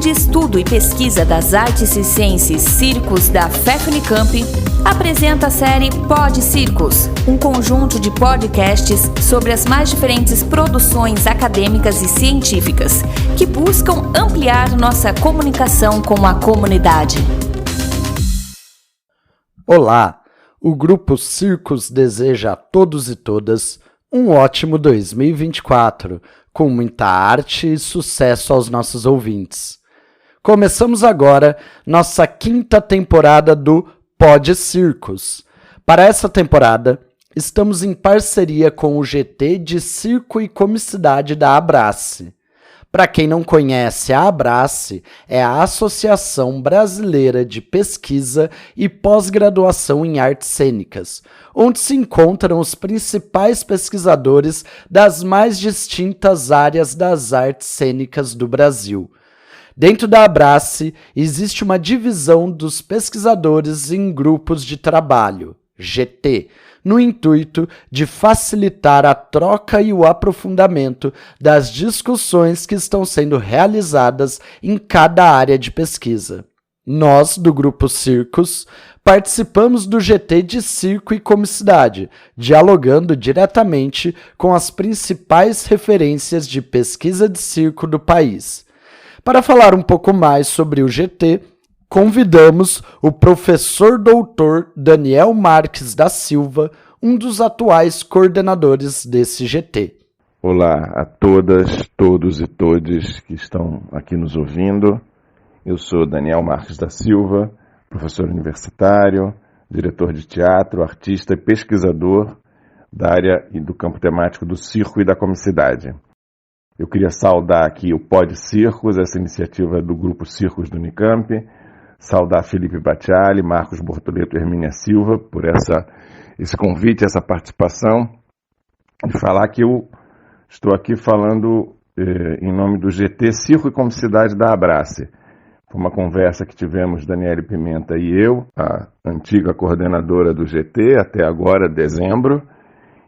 de Estudo e Pesquisa das Artes e Ciências Circos da FEF-Unicamp, apresenta a série Pod Circos, um conjunto de podcasts sobre as mais diferentes produções acadêmicas e científicas que buscam ampliar nossa comunicação com a comunidade. Olá! O Grupo Circos deseja a todos e todas um ótimo 2024, com muita arte e sucesso aos nossos ouvintes. Começamos agora nossa 5ª temporada do Pod Circos. Para essa temporada, estamos em parceria com o GT de Circo e Comicidade da Abrace. Para quem não conhece, a Abrace é a Associação Brasileira de Pesquisa e Pós-Graduação em Artes Cênicas, onde se encontram os principais pesquisadores das mais distintas áreas das artes cênicas do Brasil. Dentro da Abrace, existe uma divisão dos pesquisadores em grupos de trabalho, GT, no intuito de facilitar a troca e o aprofundamento das discussões que estão sendo realizadas em cada área de pesquisa. Nós, do Grupo Circos, participamos do GT de Circo e Comicidade, dialogando diretamente com as principais referências de pesquisa de circo do país. Para falar um pouco mais sobre o GT, convidamos o professor doutor Daniel Marques da Silva, um dos atuais coordenadores desse GT. Olá a todas, todos e todes que estão aqui nos ouvindo. Eu sou Daniel Marques da Silva, professor universitário, diretor de teatro, artista e pesquisador da área e do campo temático do circo e da comicidade. Eu queria saudar aqui o Pod Circos, essa iniciativa do Grupo Circos do Unicamp, saudar Felipe Bacciali, Marcos Bortoleto e Hermínia Silva por esse convite, essa participação, e falar que eu estou aqui falando em nome do GT Circo e Comicidade da Abrace. Foi uma conversa que tivemos Daniele Pimenta e eu, a antiga coordenadora do GT, até agora, dezembro,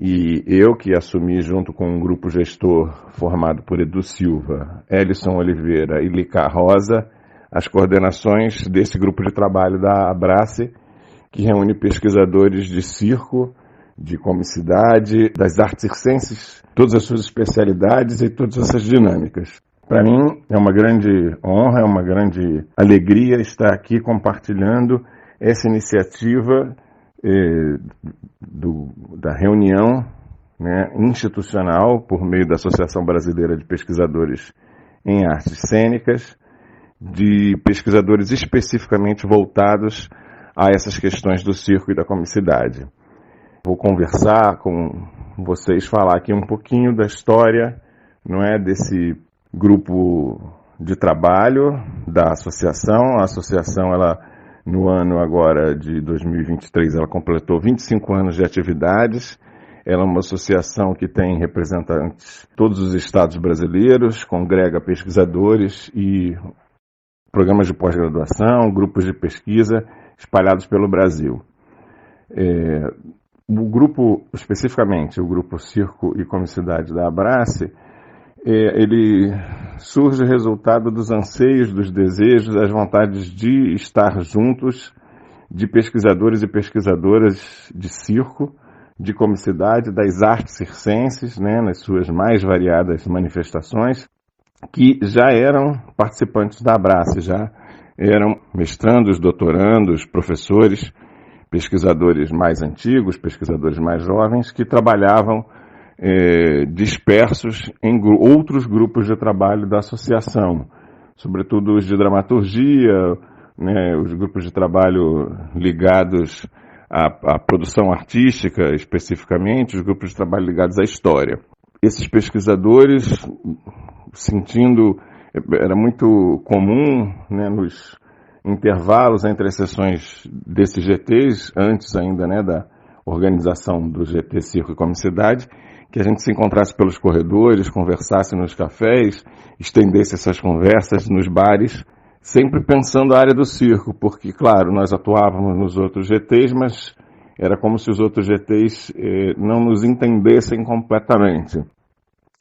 e eu que assumi junto com um grupo gestor formado por Edu Silva, Elison Oliveira e Lica Rosa, as coordenações desse grupo de trabalho da Abrace, que reúne pesquisadores de circo, de comicidade, das artes circenses, todas as suas especialidades e todas essas dinâmicas. Para mim é uma grande honra, é uma grande alegria estar aqui compartilhando essa iniciativa da reunião, né, institucional por meio da Associação Brasileira de Pesquisadores em Artes Cênicas, de pesquisadores especificamente voltados a essas questões do circo e da comicidade. Vou conversar com vocês, falar aqui um pouquinho da história, não é, desse grupo de trabalho da associação. A associação, ela, no ano agora de 2023, ela completou 25 anos de atividades. Ela é uma associação que tem representantes de todos os estados brasileiros, congrega pesquisadores e programas de pós-graduação, grupos de pesquisa espalhados pelo Brasil. O grupo, especificamente, o Grupo Circo e Comicidade da Abrace, ele surge resultado dos anseios, dos desejos, das vontades de estar juntos de pesquisadores e pesquisadoras de circo, de comicidade, das artes circenses, né, nas suas mais variadas manifestações, que já eram participantes da Abrace, já eram mestrandos, doutorandos, professores, pesquisadores mais antigos, pesquisadores mais jovens, que trabalhavam dispersos em outros grupos de trabalho da associação, sobretudo os de dramaturgia, né, os grupos de trabalho ligados à produção artística, especificamente, os grupos de trabalho ligados à história. Esses pesquisadores, sentindo, era muito comum, né, nos intervalos entre as sessões desses GTs, antes ainda, né, da organização do GT Circo e Comicidade, que a gente se encontrasse pelos corredores, conversasse nos cafés, estendesse essas conversas nos bares, sempre pensando a área do circo, porque, claro, nós atuávamos nos outros GTs, mas era como se os outros GTs não nos entendessem completamente.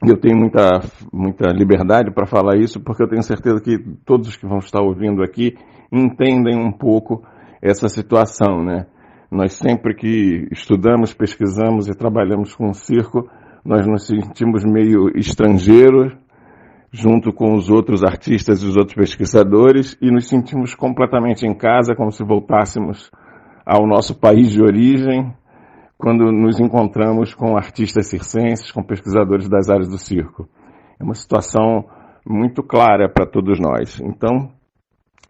Eu tenho muita liberdade para falar isso, porque eu tenho certeza que todos os que vão estar ouvindo aqui entendem um pouco essa situação, né? Nós sempre que estudamos, pesquisamos e trabalhamos com o circo, nós nos sentimos meio estrangeiros, junto com os outros artistas e os outros pesquisadores, e nos sentimos completamente em casa, como se voltássemos ao nosso país de origem, quando nos encontramos com artistas circenses, com pesquisadores das áreas do circo. É uma situação muito clara para todos nós. Então,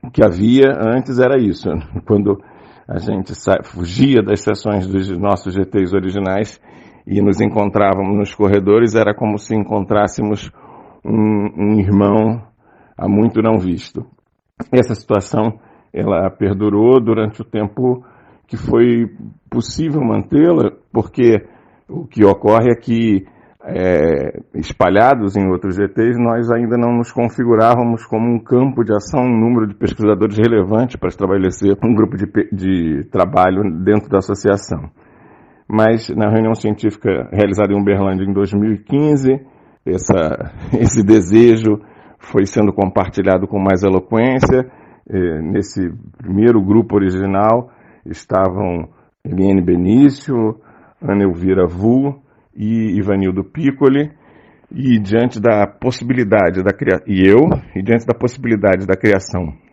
o que havia antes era isso. Quando a gente fugia das sessões dos nossos GTs originais e nos encontrávamos nos corredores, era como se encontrássemos um irmão há muito não visto. Essa situação ela perdurou durante o tempo que foi possível mantê-la, porque o que ocorre é que, espalhados em outros GTs, nós ainda não nos configurávamos como um campo de ação, um número de pesquisadores relevante para estabelecer um grupo de trabalho dentro da associação. Mas na reunião científica realizada em Uberlândia em 2015, esse desejo foi sendo compartilhado com mais eloquência. Nesse primeiro grupo original estavam Eliane Benício, Ana Elvira Vu e Ivanildo Piccoli, e diante da possibilidade da criação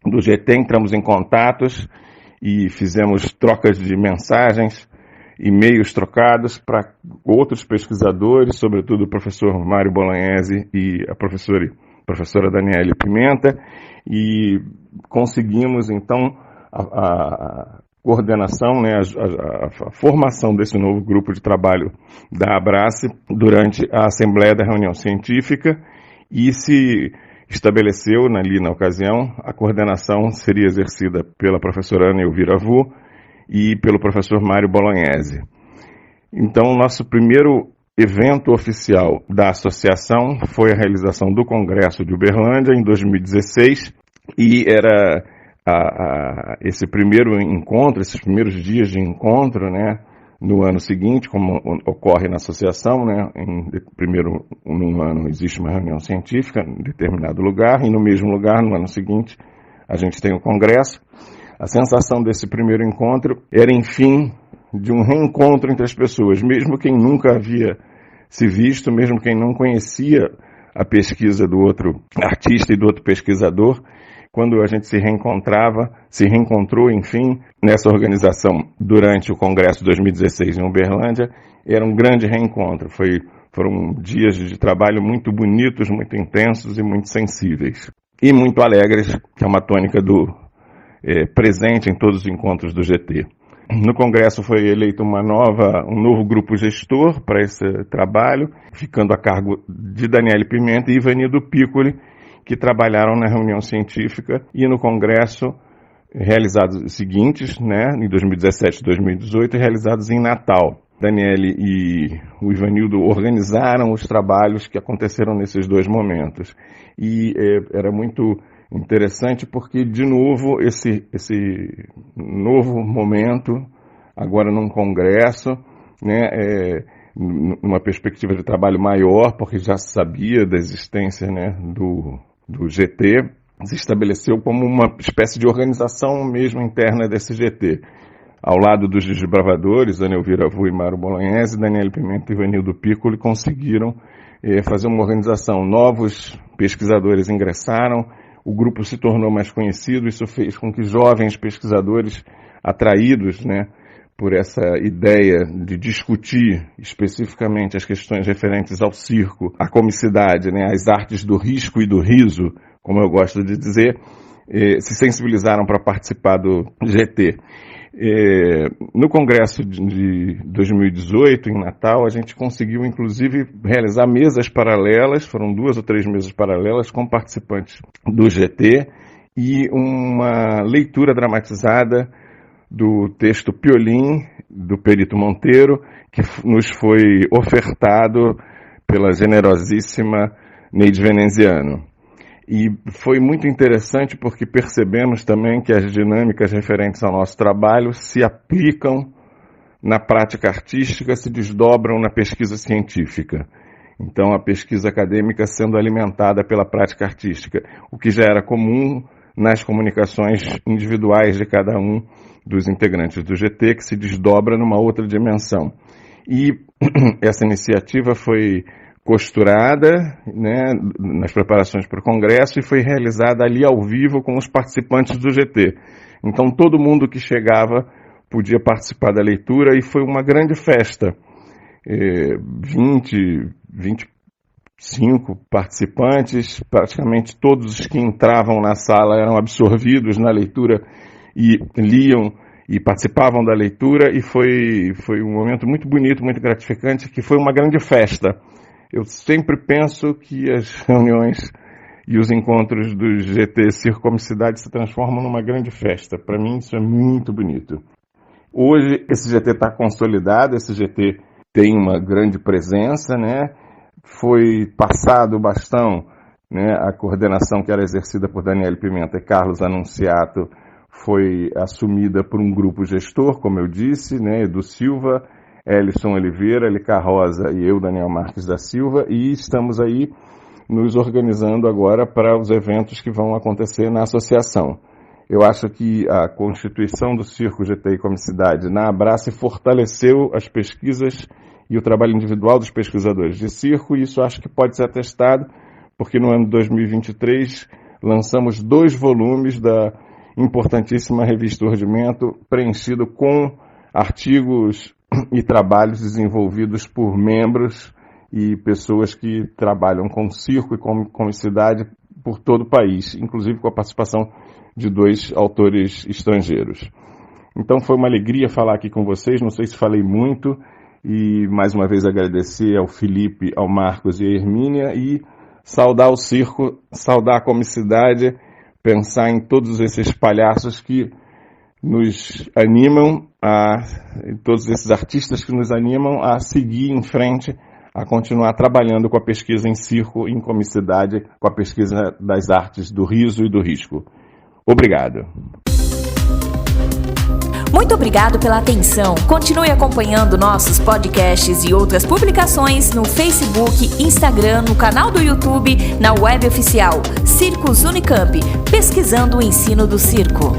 do GT, entramos em contatos e fizemos trocas de mensagens, e-mails trocados para outros pesquisadores, sobretudo o professor Mário Bolognese e a professora Daniele Pimenta, e conseguimos então a coordenação, né, a formação desse novo grupo de trabalho da Abrace durante a Assembleia da Reunião Científica, e se estabeleceu ali na ocasião, a coordenação seria exercida pela professora Ana Elvira Vu e pelo professor Mário Bolognese. Então, nosso primeiro evento oficial da associação foi a realização do Congresso de Uberlândia em 2016, e era esse primeiro encontro, esses primeiros dias de encontro, né, no ano seguinte, como ocorre na associação, né, primeiro num ano existe uma reunião científica em determinado lugar, e no mesmo lugar, no ano seguinte, a gente tem o congresso. A sensação desse primeiro encontro era, enfim, de um reencontro entre as pessoas, mesmo quem nunca havia se visto, mesmo quem não conhecia a pesquisa do outro artista e do outro pesquisador. Quando a gente se reencontrou, enfim, nessa organização durante o Congresso de 2016 em Uberlândia, era um grande reencontro. Foram dias de trabalho muito bonitos, muito intensos e muito sensíveis. E muito alegres, que é uma tônica presente em todos os encontros do GT. No Congresso foi eleito um novo grupo gestor para esse trabalho, ficando a cargo de Daniele Pimenta e Ivanildo Piccoli, que trabalharam na reunião científica, e no Congresso realizados os seguintes, né, em 2017 e 2018, realizados em Natal. Daniele e o Ivanildo organizaram os trabalhos que aconteceram nesses dois momentos. E era muito interessante porque, de novo, esse novo momento, agora num congresso, né, numa perspectiva de trabalho maior, porque já se sabia da existência, né, do GT, se estabeleceu como uma espécie de organização mesmo interna desse GT. Ao lado dos desbravadores, Ana Elvira Vu e Mário Bolognese, Daniele Pimenta e Ivanildo Piccoli conseguiram fazer uma organização. Novos pesquisadores ingressaram, o grupo se tornou mais conhecido, isso fez com que jovens pesquisadores atraídos, né, por essa ideia de discutir especificamente as questões referentes ao circo, à comicidade, né, às artes do risco e do riso, como eu gosto de dizer, se sensibilizaram para participar do GT. No Congresso de 2018, em Natal, a gente conseguiu, inclusive, realizar mesas paralelas, foram 2 ou 3 mesas paralelas com participantes do GT, e uma leitura dramatizada do texto Piolim, do Perito Monteiro, que nos foi ofertado pela generosíssima Neide Veneziano. E foi muito interessante porque percebemos também que as dinâmicas referentes ao nosso trabalho se aplicam na prática artística, se desdobram na pesquisa científica. Então, a pesquisa acadêmica sendo alimentada pela prática artística, o que já era comum nas comunicações individuais de cada um dos integrantes do GT, que se desdobra numa outra dimensão. E essa iniciativa foi costurada, né, nas preparações para o Congresso e foi realizada ali ao vivo com os participantes do GT. Então, todo mundo que chegava podia participar da leitura e foi uma grande festa. 25 participantes, praticamente todos os que entravam na sala eram absorvidos na leitura e liam e participavam da leitura, e foi um momento muito bonito, muito gratificante, que foi uma grande festa. Eu sempre penso que as reuniões e os encontros do GT Circo Comicidade se transformam numa grande festa. Para mim isso é muito bonito. Hoje esse GT está consolidado, esse GT tem uma grande presença, né? Foi passado o bastão, né? A coordenação que era exercida por Daniele Pimenta e Carlos Anunciato foi assumida por um grupo gestor, como eu disse, né? Edu Silva, Elison Oliveira, Elica Rosa e eu, Daniel Marques da Silva, e estamos aí nos organizando agora para os eventos que vão acontecer na associação. Eu acho que a constituição do Circo GT e Comicidade na Abrace fortaleceu as pesquisas e o trabalho individual dos pesquisadores de circo, e isso acho que pode ser atestado, porque no ano de 2023 lançamos 2 volumes da importantíssima revista Urdimento, preenchido com artigos e trabalhos desenvolvidos por membros e pessoas que trabalham com circo e com comicidade por todo o país, inclusive com a participação de 2 autores estrangeiros. Então foi uma alegria falar aqui com vocês, não sei se falei muito, e mais uma vez agradecer ao Felipe, ao Marcos e à Hermínia, e saudar o circo, saudar a comicidade, pensar em todos esses palhaços que nos animam, todos esses artistas que nos animam a seguir em frente, a continuar trabalhando com a pesquisa em circo e em comicidade, com a pesquisa das artes do riso e do risco. Obrigado. Muito obrigado pela atenção. Continue acompanhando nossos podcasts e outras publicações no Facebook, Instagram, no canal do YouTube, na web oficial Circos Unicamp, pesquisando o ensino do circo.